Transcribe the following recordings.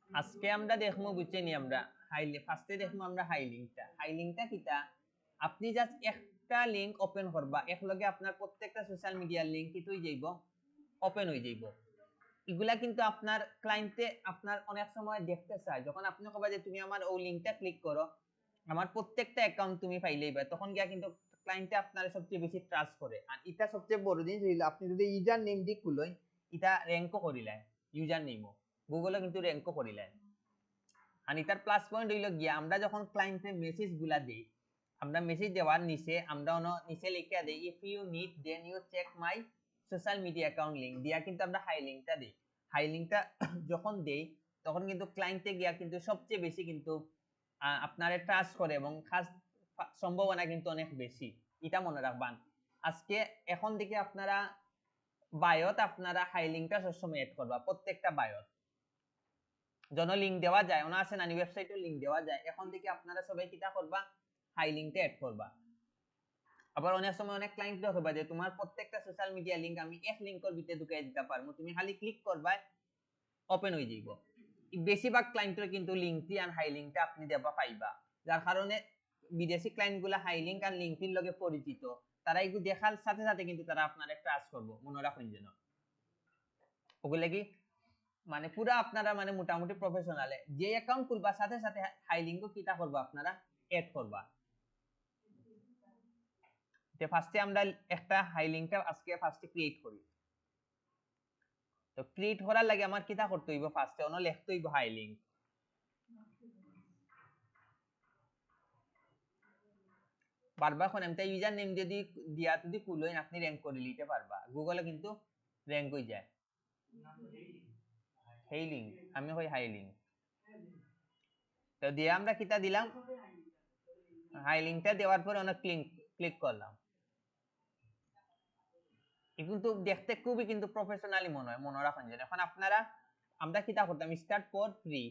আজকে আমরা দেখবো বুঝছেনি আমরা ফার্স্টে দেখবো আমরা হাই লিঙ্কটা কিটা। আপনি জাস্ট একটা লিঙ্ক ওপেন করবা একলগে আপনার প্রত্যেকটা সোশ্যাল মিডিয়ার লিঙ্ক কিন্তু হয়ে যাইব, ওপেন হয়ে যাইব। এগুলা কিন্তু আপনার ক্লায়েন্টে আপনার অনেক সময় দেখতে চায়, যখন আপনি কবা যে তুমি আমার ওই লিঙ্কটা ক্লিক করো আমার প্রত্যেকটা অ্যাকাউন্ট তুমি পাইলেইবা, তখন গিয়া কিন্তু ক্লায়েন্টে আপনার সবচেয়ে বেশি ট্রাস্ট করে। আর এটা সবচেয়ে বড় জিনিস হইল আপনি যদি ইউজার নেম দিয়ে খুলেন এটা র্যাঙ্কও করিলেন, ইউজার নেমও গুগলও কিন্তু র্যাঙ্কও করিলেন। আর এটার প্লাস পয়েন্ট হইল গিয়া আমরা যখন ক্লায়েন্টে মেসেজ গুলা দেই, আমরা মেসেজ দেওয়ার নিচে আমরা নিচে লিখে দেই if you need then you check my social media account link দিয়া কিন্তু আমরা হাই লিঙ্কটা দিই। হাই লিঙ্কটা যখন দেই তখন কিন্তু ক্লায়েন্টে গিয়া কিন্তু সবচেয়ে বেশি কিন্তু আপনারে ট্রাস্ট করে এবং খাস সম্ভাবনা কিন্তু অনেক বেশি। এটা মনে রাখবান। আজকে এখন থেকে আপনারা বায়োত আপনারা হাই লিঙ্কটা সবসময় এড করবা, প্রত্যেকটা বায়োত জন লিঙ্ক দেওয়া যায়, ওনা আছে নানি ওয়েবসাইটে লিঙ্ক দেওয়া যায়, এখন থেকে আপনারা সবাই কিটা করবা হাই লিঙ্কটা এড করবা। আবার অনেক সময় অনেক ক্লায়েন্ট হবে যে তোমার প্রত্যেকটা সোশ্যাল মিডিয়া লিঙ্ক আমি এক লিঙ্কের ভিতরে ঢুকাই দিতে পারবো, তুমি খালি ক্লিক করবা ওপেন হয়ে যাইব। বেশিরভাগ ক্লায়েন্টের কিন্তু লিঙ্কটি আর হাই লিঙ্কটা আপনি দেবা পাইবা, যার কারণে বিদেশি ক্লায়েন্ট গুলা হাই লিঙ্ক আর লিঙ্কটির লগে পরিচিত, তারা একটু দেখার সাথে সাথে কিন্তু তারা আপনার ট্রাস্ট করবো, মনে রাখুন যেন ওগুলা কি মানে পুরা আপনারা মানে মোটামুটি প্রফেশনাল যে অ্যাকাউন্ট খুলবা সাথে সাথে হাই লিঙ্কও কিটা করবা আপনারা এড করবা। তো ফার্স্টে আমরা একটা হাই লিঙ্কটা আজকে ফার্স্টে ক্রিয়েট করি। তো ক্রিয়েট করার লাগে আমার কিটা করতে হইব, ফার্স্টে অন্য লিখতে হইব হাই লিঙ্ক। বারবার কোন এমটা ইউজার নেম যদি দিয়া যদি খুলেন আপনি র‍্যাঙ্ক করে নিতে পারবা, গুগলে কিন্তু র‍্যাঙ্ক হয়ে যায়। হাই লিঙ্ক আমি কই হাই লিঙ্ক, তো দিয়ে আমরা কিটা দিলাম হাই লিঙ্কটা দেওয়ার পর অনেক ক্লিক করলাম। কিন্তু দেখতে খুবই কিন্তু প্রফেশনালি মনে হয়, মনে রাখুন যে এখন আপনারা আমরা কিটা করতাম স্টার্ট ফর ফ্রি,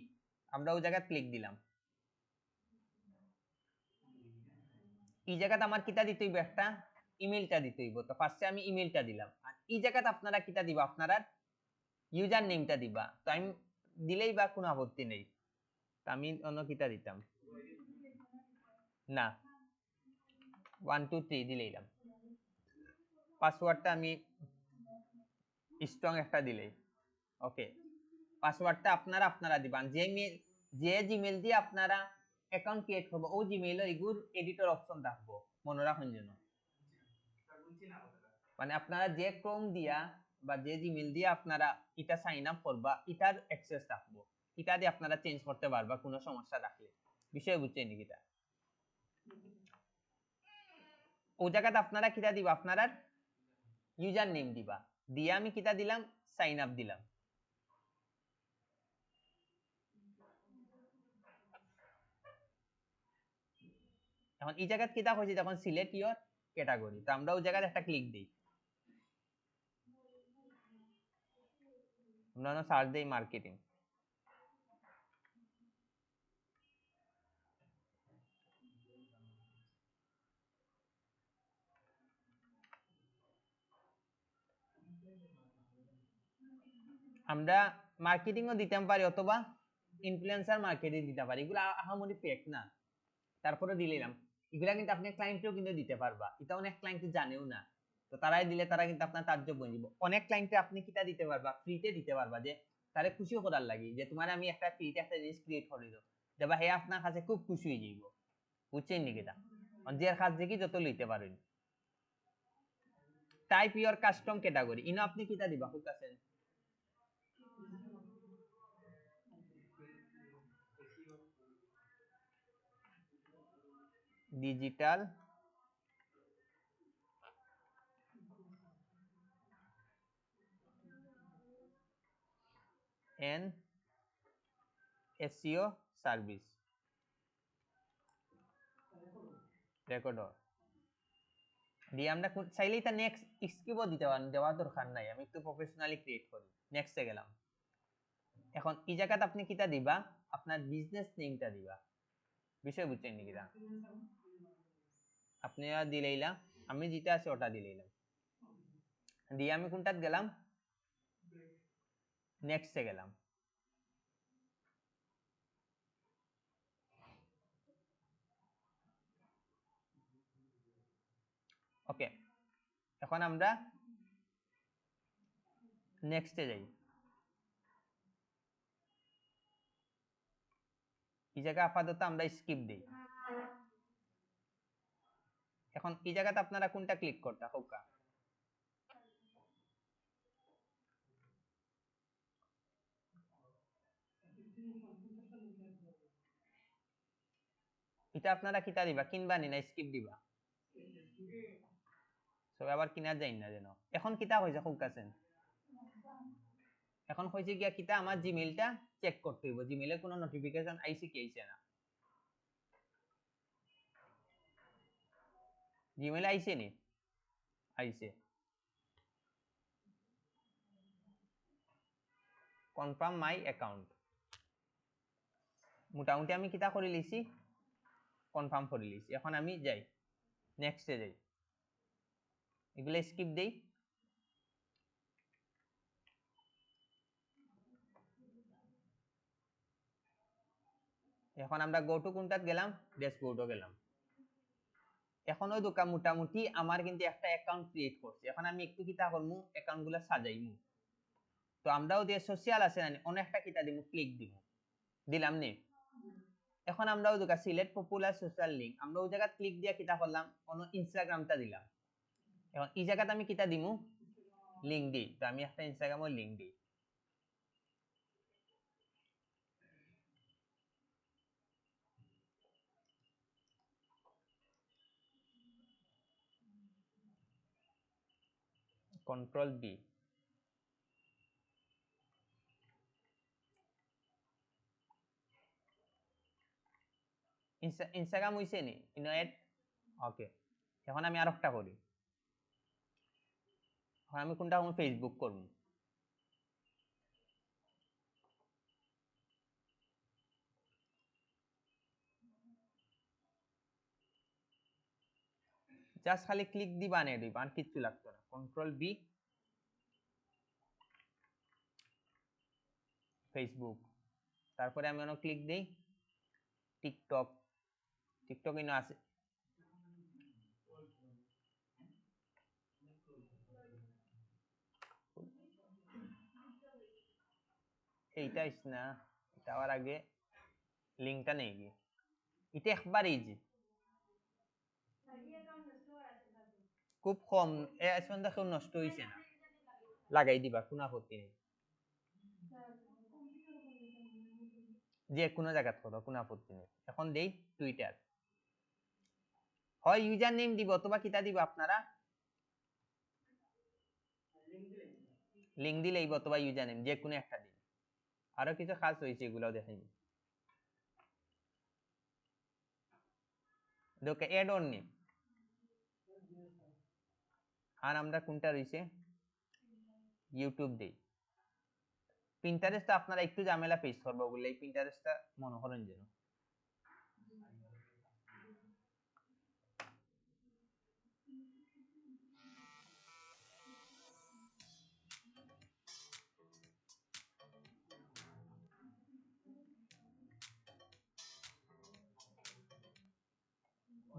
আমরা ওই জায়গায় ক্লিক দিলাম। এই জায়গাতে আমার কিটা দিতে হইব একটা ইমেলটা দিতে হইব, তো ফার্স্টে আমি ইমেলটা দিলাম। আর এই জায়গাতে আপনারা কিটা দিবা আপনারা ইউজার নেমটা দিবা, তো আমি দিলেই বা কোনো আপত্তি নেই, তো আমি অন্য কিটা দিতাম না 1 2 3 দিলেইলাম। পাসওয়ার্ডটা আমি স্ট্রং একটা দিলেই ওকে। পাসওয়ার্ডটা আপনারা দিবেন যে জিমেল দিয়ে আপনারা অ্যাকাউন্ট ক্রিয়েট করব ওই জিমেইলের ইগুর এডিটর অপশন থাকবো, মনে রাখুন যেন। মানে আপনারা যে ক্রোম দিয়া বা যে জিমেল দিয়ে আপনারা এটা সাইন আপ করবা এটার অ্যাক্সেস থাকবো, এটা দিয়ে আপনারা চেঞ্জ করতে পারবা কোনো সমস্যা থাকলে। বিষয় বুঝছেন নাকি? এটা ওই জায়গাতে আপনারা কিটা দিবা আপনারা ইউজার নেম দিবা, দিয়ে আমি কিটা দিলাম সাইন আপ দিলাম। এখন এই জায়গাতে কিটা হয়েছে তখন সিলেক্ট ইওর ক্যাটাগরি, তো আমরা ওই জায়গাতে একটা ক্লিক দিই, আমরা সার্চ দেই মার্কেটিং। আমরা মার্কেটিংও দিতে পারি অথবা ইনফ্লুয়েন্সার মার্কেটিং দিতে পারি, এগুলো আহামরি ফেক না, তারপরে দিলাম। এগুলা কিন্তু আপনি ক্লায়েন্টও কিন্তু দিতে পারবা, এটা অনেক ক্লায়েন্ট জানেও না, তো তারাই দিলে তারা কিন্তু আপনার তাজ্জব বনে যাব। অনেক ক্লায়েন্টে আপনি কিটা দিতে পারবা ফ্রিতে দিতে পারবা, যে তারে খুশিও করার লাগি যে তোমার আমি একটা ফ্রিতে একটা জিনিস ক্রিয়েট করে দিও, যেবা হে আপনার কাছে খুব খুশি হয়ে যাইব, বুঝছেন নাকি? এটা যে কাজ দেখি যত লইতে পারেন। টাইপ ইওর কাস্টম ক্যাটাগরি, ইনো আপনি কিটা দিবা কইতাছেন ডিজিটাল এন্ড এসইও সার্ভিস রেকর্ডর দিয়ে আমরা চাইলে এটা নেক্সট স্কিপও দিতে পারেন, দেওয়ার দরকার নাই, আমি একটু প্রফেশনালি ক্রিয়েট করি। নেক্সটে গেলাম। এখন এই জায়গাতে আপনি কিটা দিবা আপনার বিজনেস নেমটা দিবা, বিষয় বুঝছেন নাকি? আপনি দিলেইলাম, আমি যেটা আছে ওটা দিলেইলাম, দিয়ে আমি কোনটাতে গেলাম নেক্সটে গেলাম। এখন আমরা নেক্সটে যাই। এই জায়গা আপাতত আমরা স্কিপ দেই। এখন এই জায়গাতে আপনারা কোনটা ক্লিক করতে হোকা? এটা আপনারা কিতা দিবা, কিনবা নি না স্কিপ দিবা? সব আবার কিনা যাই না যেন। এখন কিতা হইছে হোকাছেন? এখন হইছে গিয়া কিতা, আমার জিমেইলটা চেক করতে হইব, জিমেইলে কোনো নোটিফিকেশন আইছে কি আইছে না। জিমেইল আইছে নি? আইছে। কনফার্ম মাই অ্যাকাউন্ট, মোটামুটি আমি কিতা করে লিছি, কনফার্ম করে লিছি। এখন আমি যাই নেক্সটে যাই, এগুলো স্কিপ দেই। এখন আমরা গো টু কোনটাত গেলাম, ড্যাশবোর্ডও গেলাম। এখনো দোকান মোটামুটি আমার কিন্তু একটা অ্যাকাউন্ট ক্রিয়েট করছি। এখন আমি একটু কিতা করমু, অ্যাকাউন্টগুলো সাজাইমু। তো আমরাও যে সোশ্যাল আছে না অনেকটা কিতা দিমু, ক্লিক দিমু, দিলাম নি। এখন আমরাও দোকান সিলেক্ট পপুলার সোশ্যাল লিংক, আমরা ওই জায়গা ক্লিক দিয়া কিতা করলাম, অন্য ইনস্টাগ্রামটা দিলাম। এখন এই জায়গাতে আমি কিতা দিমু, লিংক দিই। তো আমি একটা ইনস্টাগ্রামের লিংক দিই। Control B. ইনস্টাগ্রাম হইছে নি ইনো এড? ওকে। এখন আমি আরেকটা করি, এখন আমি কোনটা করব, ফেসবুক করব। জাস্ট খালি ক্লিক দিবা নে দিবা, আর কিচ্ছু লাগতো না। Control B, Facebook. তারপরে আমি অন্য ক্লিক দেই, টিকটক। টিকটক ইনো আছে, এইটা ইস না, এটা আবার আগে লিংকটা নেই গিয়ে, এটা একবার ইজি, খুব কম। এখন দেখো নষ্ট হইছে না, লাগাই দিবা, কোনো আপত্তি নেই। যে কোনো জায়গাত করো, কোনো আপত্তি নেই। এখন দেই টুইটার, হয় ইউজার নেম দিব অথবা কিতা দিব আপনারা, লিংক দিলেই অথবা ইউজার নেম, যে কোনো একটা দিন। আরো কিছু খাস হয়েছে, এগুলো দেখাই। দেখো এড অন নেম, আর আমরা কোনটা রয়েছে, ইউটিউব দেই। পিন্টারেস্ট আপনারা একটু ঝামেলা ফেস করবো, বলে এই পিন্টারেস্টটা মনে করেন যেন।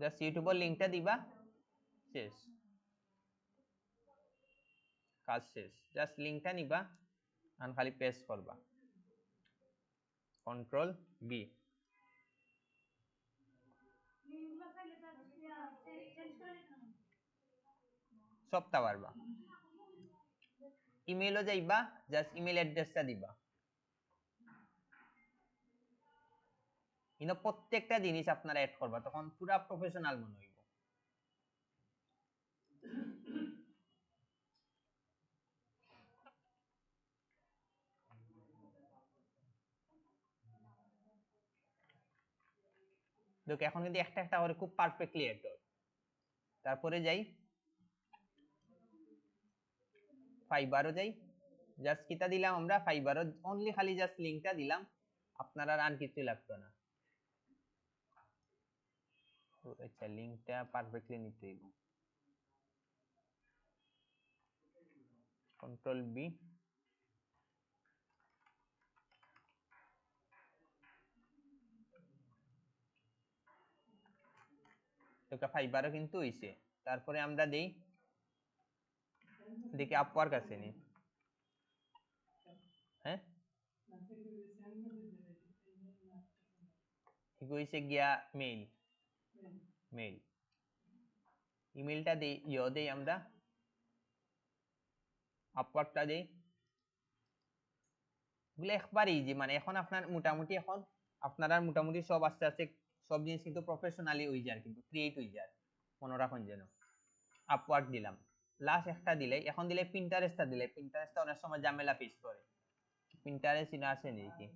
জাস্ট ইউটিউবের লিংকটা দিবা, শেষ, কাজ শেষ। জাস্ট লিংকটা নিবা আর খালি পেস্ট করবা, কন্ট্রোল বি। সবটা পারবা। ইমেইলও যাইবা, জাস্ট ইমেইল অ্যাড্রেসটা দিবা। ইনো প্রত্যেকটা জিনিস আপনারা অ্যাড করবা, তখন পুরা প্রফেশনাল মনে হইব। দেখো এখন কিন্তু একটা একটা করে খুব পারফেক্টলি অ্যাড হয়। তারপরে যাই ফাইবারও যাই, জাস্ট কিটা দিলাম আমরা, ফাইবারও অনলি খালি জাস্ট লিংকটা দিলাম, আপনারা আর কিছু লাগতো না। তো আচ্ছা, লিংকটা পারফেক্টলি নিতে হইব, কন্ট্রোল বি। তো ফাইবারও কিন্তু হইছে। তারপরে আমরা দেই দেখি আপওয়ার্ক আছে নি হ্যাঁ হইছে গিয়া মেইল মেইল ইমেলটা দেই দেই আমরা আপওয়ার্কটা দেই গুলো একবার ইজি মানে এখন আপনার মোটামুটি এখন আপনারা মোটামুটি সব আস্তে আস্তে সব জিনিস কিন্তু প্রফেশনালি হয়ে যায় কিন্তু ক্রিয়েট হয়ে যায় মনে রাখুন যেন আপওয়ার্ক দিলাম লাস্ট একটা দিলে এখন দিলে পিন্টারেস্টটা দিলে পিন্টারেস্টটা অনেক সময় ঝামেলা ফেস করে পিন্টারেস্ট ইনা আছে নাকি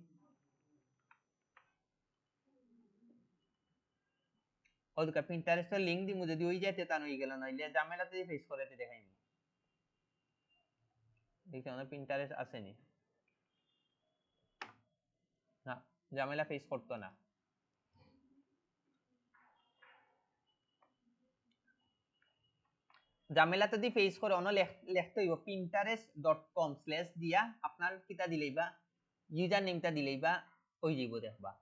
ওদকা পিন্টারেস্টের লিংক দিমু যদি হয়ে যায় তা হয়ে গেল নইলে ঝামেলাতে ফেস করেতে দেখাইনি দেখতে আমাদের পিন্টারেস্ট আসেনি না ঝামেলা ফেস করতো না ঝামেলা যদি ফেস করে অন্য লিখতে হইব pinterest.com/ দিয়া আপনার কিটা দিলেই বা ইউজার নেমটা দিলেই বা ওই যাইব দেখবা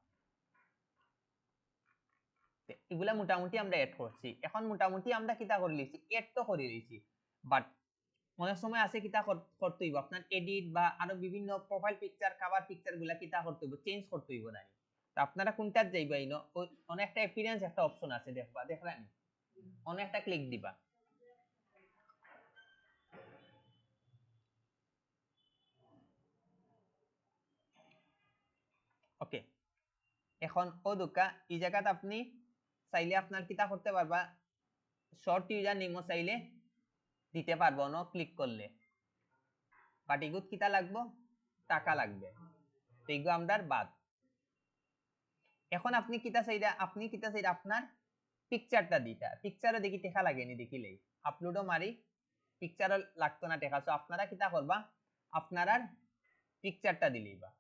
এগুলা মোটামুটি আমরা এড করছি এখন মোটামুটি আমরা কিটা করে লিছি এড তো করে লিছি বাট অনেক সময় আছে কিটা করতে হইব আপনার এডিট বা আরো বিভিন্ন প্রোফাইল পিকচার কভার পিকচার গুলা কিটা করতে হইব চেঞ্জ করতে হইব না তো আপনারা কোনটা যাইবা ইনো অনেকটা অ্যাপিয়ারেন্স একটা অপশন আছে দেখবা দেখলানি অনেকটা ক্লিক দিবা ওকে এখন ও দুকা এই জায়গাত আপনি চাইলে আপনার কিটা করতে পারবা শর্ট ইউজার নেমও চাইলে দিতে পারবো না ক্লিক করলে বাট এগুত কিটা লাগবো টাকা লাগবে তো এগুলো আমরার বাদ এখন আপনি কিটা চাইরা আপনার পিকচারটা দিতা পিকচারও দেখি টেকা লাগেনি দেখিলেই আপলোডও মারি পিকচারও লাগতো না টেকা সো আপনারা কিটা করবা আপনারা পিকচারটা দিলেই বা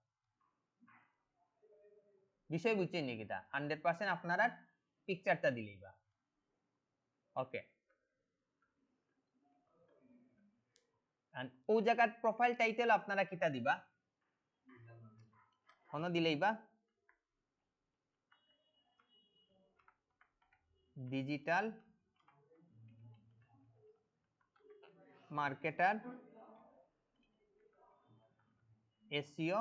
বিষয় বুঝছেন নি কিটা 100% আপনারা পিকচারটা দিলেই বা ওকে ও জায়গার প্রোফাইল টাইটেল আপনারা কিটা দিবা কোন দিলেই বা ডিজিটাল মার্কেটার এসইও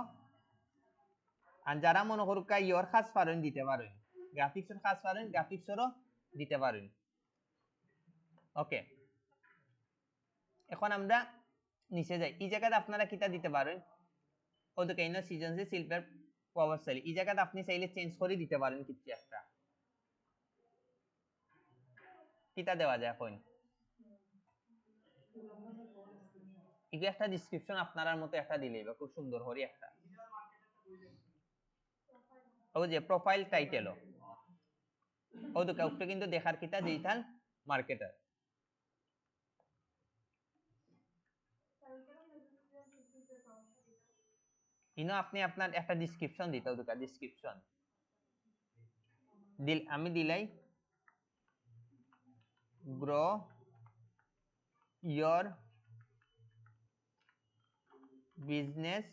আর যারা মনে করুক ইয়র খাস পারেন দিতে পারেন গ্রাফিক্সের খাস পারেন গ্রাফিক্সেরও দিতে পারেন ওকে এখন আমরা নিচে যাই এই জায়গাতে আপনারা কিটা দিতে পারেন ওদিকে ইনো সিজনসি সিলভার পাওয়ার সেল এই জায়গাতে আপনি চাইলে চেঞ্জ করে দিতে পারেন কিছু একটা কিটা দেওয়া যায় এখন এই একটা ডেসক্রিপশন আপনার মতো একটা দিলেই বা খুব সুন্দর হরি একটা ও যে প্রোফাইল টাইটেল ও তো কাউকে কিন্তু দেখার কিটা ডিজিটাল মার্কেটার ইনো আপনি আপনার একটা ডেসক্রিপশন দিতে হবে ডেসক্রিপশন আমি দিলাই গ্রো your business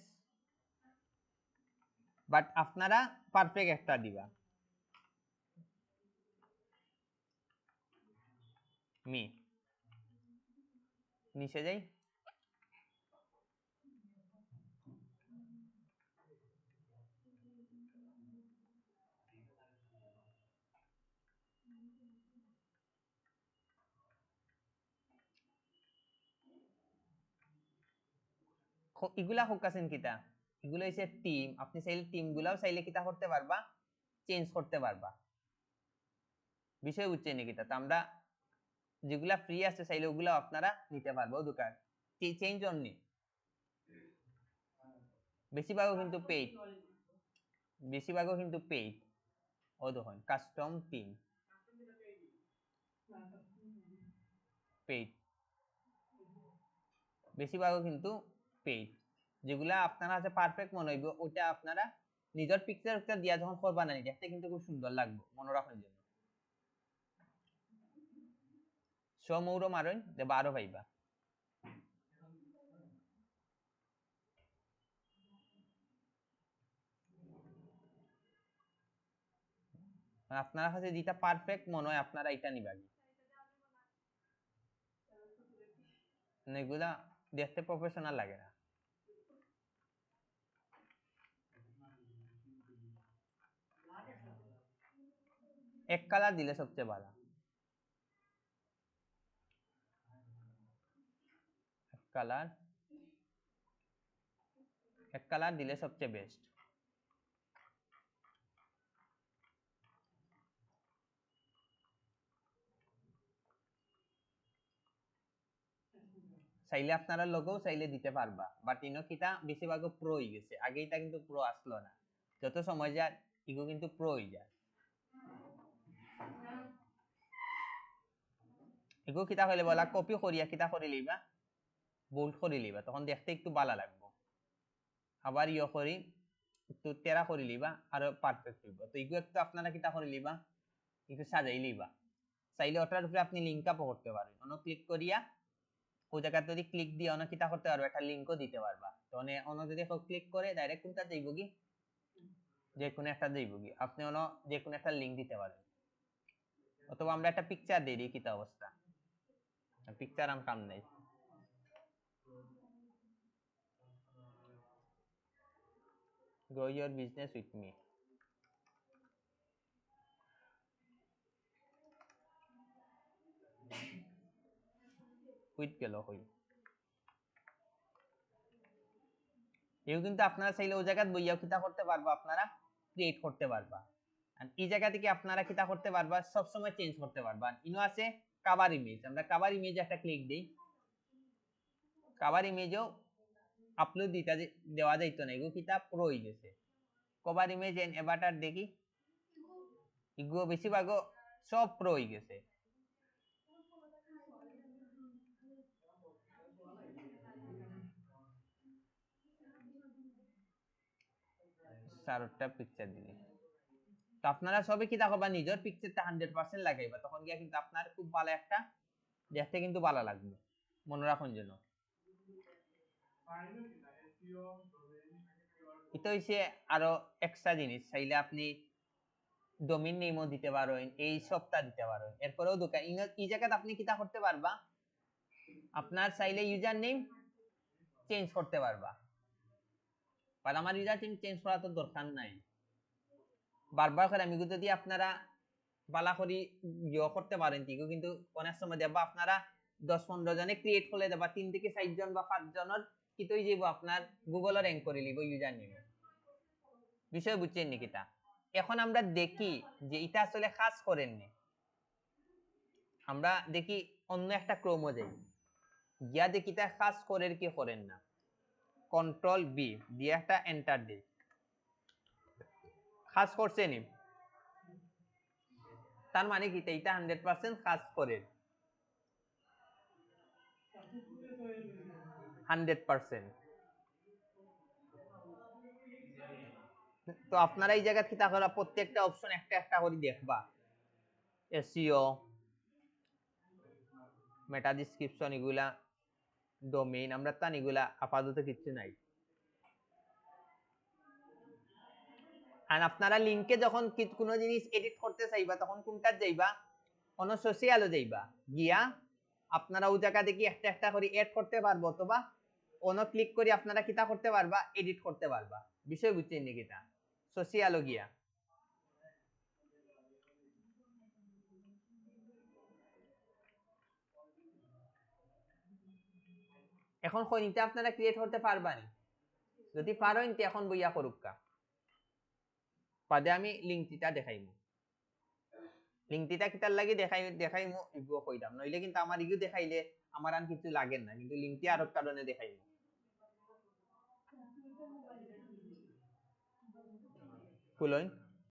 বাট আপনারা পারফেক্ট একটা দিবা মি নিচে যাই এগুলা হোকাছেন কিটা এগুলো হইছে টিম আপনি চাইলে টিম গুলাও চাইলে কিটা করতে পারবা চেঞ্জ করতে পারবা বিষয় বুঝছেন নাকি তা আমরা যেগুলা ফ্রি আছে চাইলে ওগুলা আপনারা নিতে পারবো দোকান চেঞ্জ অনলি বেশিরভাগও কিন্তু পেইড বেশিরভাগও কিন্তু পেইড ও দেখুন কাস্টম টিম পেইড বেশিরভাগও কিন্তু পেইড যেগুলা আপনারা আছে পারফেক্ট মনে হইব ওটা আপনারা নিজের পিকচার দিয়া যখন করবা না দেখতে কিন্তু খুব সুন্দর লাগবে মনে রাখার জন্য সমৌর মারুন যে 12 পাইবা আপনারা কাছে যেটা পারফেক্ট মনে হয় আপনারা এটা নিবা এগুলা দেখতে প্রফেশনাল লাগে না। এক কালার দিলে সবচেয়ে ভালো, এক কালার দিলে সবচেয়ে বেস্ট। চাইলে আপনারা লোগও চাইলে দিতে পারবা, বাট ইনো কিটা বেশিরভাগ প্রো হয়ে গেছে, আগে এটা কিন্তু প্রো আসলো না, যত সময় যায় ইগো কিন্তু প্রো হয়ে যায়। এগো কিতা হইলে বলা কপি করিয়া কিতা করে লইবা, বোল্ড করে লইবা, তখন দেখতে একটু ভালো লাগবে। আবার ইয়ে করি একটু টেরা করে লইবা আর পারফেক্ট হইব। তো এগুলো একটু আপনারা কিতা করে লইবা, একটু সাজাই লইবা। চাইলে ওটার উপরে আপনি লিঙ্ক আপও করতে পারবেন, অন্য ক্লিক করিয়া ওই জায়গাতে যদি ক্লিক দিয়ে অন্য কিতা করতে পারবে, একটা লিঙ্কও দিতে পারবা। তো অন্য যদি ক্লিক করে ডাইরেক্ট কোনটা যাইব কি, যে কোনো একটা যাইব কি, আপনি অন্য যে কোনো একটা লিঙ্ক দিতে পারবেন। অথবা আমরা একটা পিকচার দিয়ে দিই, কিতা অবস্থা, পিকচার আম কাম নাই। Grow your business with me. Quit গেল হই। এও কিন্তু আপনারা চাইলে ওই জায়গায় বইয়াও কিতা করতে পারবো, আপনারা ক্রিয়েট করতে পারবা। আর এই জায়গা থেকে আপনারা কিতা করতে পারবা, সব সময় চেঞ্জ করতে পারবা। ইনো আছে কভার ইমেজ, আমরা কভার ইমেজ একটা ক্লিক দেই, কভার ইমেজও আপলোড দিতে দেওয়া যাইতো না, এগো কিতা প্রো হয়ে গেছে। কভার ইমেজ এন্ড অ্যাভাটার দেখি, এগুলো বেশিরভাগ সব প্রো হয়ে গেছে। চারটা পিকচার দিলে তো আপনারা সবে কি দেখবা, নিজের পিকচারটা 100% লাগাইবা, তখন গিয়া কিন্তু আপনার খুব ভালো একটা দেখতে কিন্তু ভালো লাগবে। মনে রাখুন যেন এটা হইছে আরো এক্সট্রা জিনিস, চাইলে আপনি ডোমেইন নেমও দিতে পারেন, এই সবটা দিতে পারেন। এরপরেও দোকান এই জায়গাতে আপনি কিটা করতে পারবা, আপনার চাইলে ইউজার নেম চেঞ্জ করতে পারবা। আর আমার ইউজার নেম চেঞ্জ করা তো দরকার নাই, বারবার করে আমি যদি আপনারা বালা করি ইয়ে করতে পারেন, কিন্তু অনেক সময় দেখবা আপনারা 10-15 জনে ক্রিয়েট করে দেবা, 3 থেকে 4 জন বা 5 জনের কিতই যাব আপনার গুগল র্যাঙ্ক করে লিব ইউজার নেমে। বিষয় বুঝছেন নাকি? তা এখন আমরা দেখি যে এটা আসলে কাজ করেননি, আমরা দেখি অন্য একটা ক্রোমো যাই, গিয়া দেখি তা কাজ করেন কি করেন না। কন্ট্রোল বি দিয়ে একটা এন্টার দিই, কাজ করছে নি, তার মানে কি এটা 100% কাজ করে, 100%। তো আপনারা এই জায়গা কি তাহলে প্রত্যেকটা অপশন একটা একটা করে দেখবা, এসইও, মেটা ডেসক্রিপশন, এগুলা ডোমেইন, আমরা তান এগুলা আপাতত কিছু নাই। আর আপনারা লিংকে যখন কোনো জিনিস এডিট করতে চাইবা, তখন কোনটা যাইবা, অন সোশিয়ালও যাইবা, গিয়া আপনারা ওই জায়গা দেখি একটা একটা করে এড করতে পারবো, অথবা অন ক্লিক করে আপনারা কিতা করতে পারবা, এডিট করতে পারবা। বিষয় বুঝছেন নাকি? তা সোশিয়ালও গিয়া এখন কইনিতে আপনারা ক্রিয়েট করতে পারবানি, যদি পারেন তো এখন বইয়া করুকা পাদে আমি লিঙ্কটা দেখাইমু, লিঙ্কটা কিতার লাগি দেখাইমু ইগো কইরাম, নইলে কিন্তু আমার ইগো দেখাইলে আমার আর কিছু লাগেন না, কিন্তু লিঙ্কটি আরো কারণে দেখাইমু। খুলুন